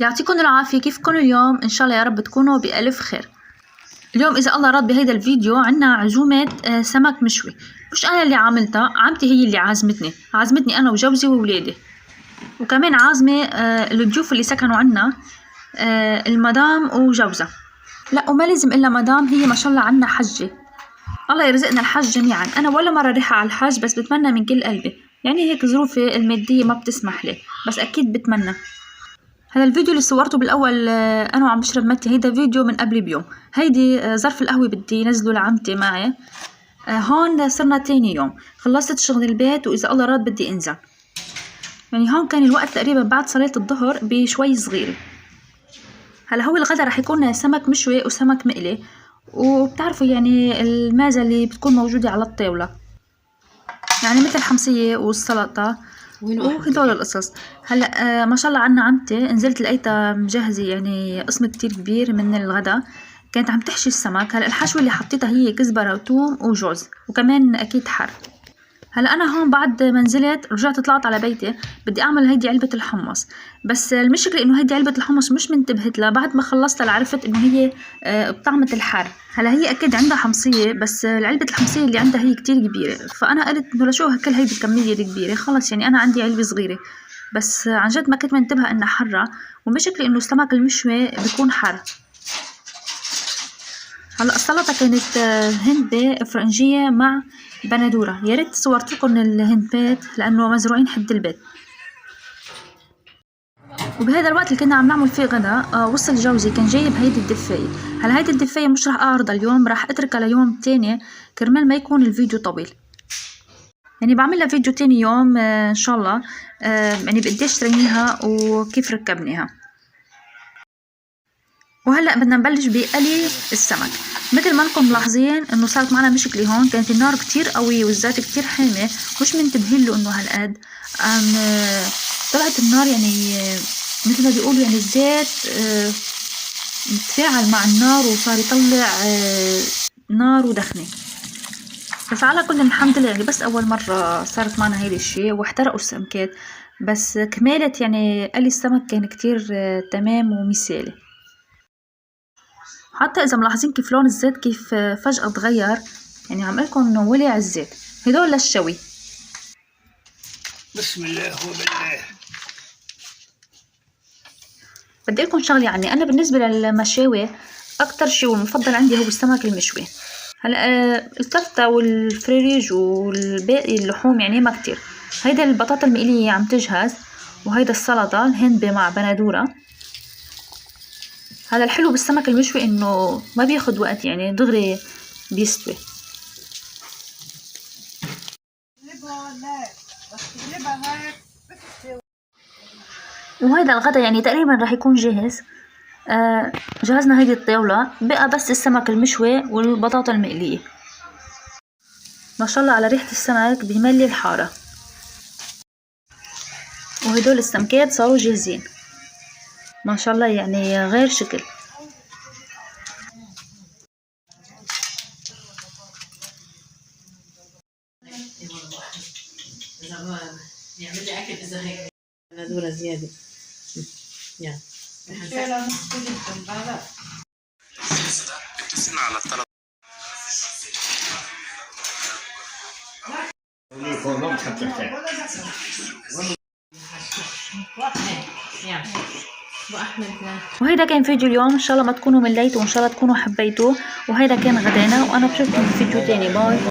يعطيكم العافية. كيفكم اليوم؟ إن شاء الله يا رب تكونوا بألف خير. اليوم إذا الله راد بهيدا الفيديو عنا عزومة سمك مشوي. مش أنا اللي عاملتها، عمتي هي اللي عازمتني أنا وجوزي وولادي، وكمان عازمة الضيوف اللي سكنوا عنا، المدام وجوزها. لا وما لازم إلا مدام، هي ما شاء الله عنا حجة. الله يرزقنا الحج جميعا. أنا ولا مرة ريحة على الحج، بس بتمنى من كل قلبي، يعني هيك ظروفي المادية ما بتسمح لي، بس أكيد بتمنى. هذا الفيديو اللي صورته بالاول انا وعم بشرب متي، هيدا فيديو من قبل بيوم. هيدي ظرف القهوه بدي نزله لعمتي معي. هون صرنا تاني يوم، خلصت شغل البيت واذا الله راد بدي انزل. يعني هون كان الوقت تقريبا بعد صلاة الظهر بشوي صغيرة. هلا هو الغدا رح يكون سمك مشوي وسمك مقلي، وبتعرفوا يعني المازة اللي بتكون موجودة على الطاولة، يعني مثل الحمصية والسلطة وهدول القصص. هلا ما شاء الله عنا عمتي، نزلت لقيتها مجهزه يعني قسم كتير كبير من الغدا، كانت عم تحشي السمك. هلا الحشوه اللي حطيتها هي كزبره وثوم وجوز وكمان اكيد حر. هلا انا هون بعد ما نزلت رجعت طلعت على بيتي، بدي اعمل هيدي علبه الحمص، بس المشكله انه هيدي علبه الحمص مش منتبهت لها. بعد ما خلصتها عرفت انه هي بطعمه الحر. هلا هي اكيد عندها حمصيه، بس علبه الحمصيه اللي عندها هي كتير كبيره، فانا قلت انه لشو كل هيدي الكميه الكبيره، خلص يعني انا عندي علبه صغيره. بس عن جد ما كنت منتبهه انها حره، والمشكله انه السمك المشوي بيكون حر. هلا السلطه كانت هندبه فرنجيه مع بندوره. يا ريت صورت لكم الهندبات لانه مزروعين حد البيت. وبهذا الوقت اللي كنا عم نعمل فيه غدا وصل جوزي كان جايب هيدي الدفاية. هلا هيدي الدفاية مش رح اعرضها اليوم، رح اتركها ليوم تاني كرمال ما يكون الفيديو طويل. يعني بعملها فيديو تاني يوم ان شاء الله، يعني بقديش ترينيها وكيف ركبناها. وهلا بدنا نبلش بقلي السمك. مثل ما انكم ملاحظين انه صارت معنا مشكله هون، كانت النار كتير قويه والزيت كتير حامي، مش منتبهين له انه هالقد. طلعت النار يعني مثل ما بيقولوا يعني الزيت تفاعل مع النار وصار يطلع نار ودخنه. بس على كل الحمد لله، يعني بس اول مره صارت معنا هيدا الشيء واحترقوا السمكات، بس كمالة يعني قلي السمك كان كتير تمام ومثالي. حتى اذا ملاحظين كيف لون الزيت كيف فجأة تغير، يعني عم قلكم انه ولع الزيت. هدول للشوي. بسم الله وبالله. بدي لكم شغله عني، انا بالنسبه للمشاوي اكتر شيء والمفضل عندي هو السمك المشوي. هلا الكفته والفريج والباقي اللحوم يعني ما كتير. هيدا البطاطا المقليه عم تجهز، وهيدا السلطه الهندبه مع بندوره. هذا الحلو بالسمك المشوي انه ما بياخد وقت، يعني دغري بيستوي. وهيدا الغدا يعني تقريبا رح يكون جاهز. جهزنا هيدي الطاولة، بقى بس السمك المشوي والبطاطا المقلية. ما شاء الله على ريحة السمك بيملي الحارة. وهدول السمكات صاروا جاهزين ما شاء الله، يعني غير شكل. يعمل لي اكل اذا هيك بندوره زياده. يلا اتصلنا على الطلب. وهيدا كان فيديو اليوم، ان شاء الله ما تكونوا مليتوا وان شاء الله تكونوا حبيتوه. وهيدا كان غدانا، وانا بشوفكم في فيديو تاني. باي.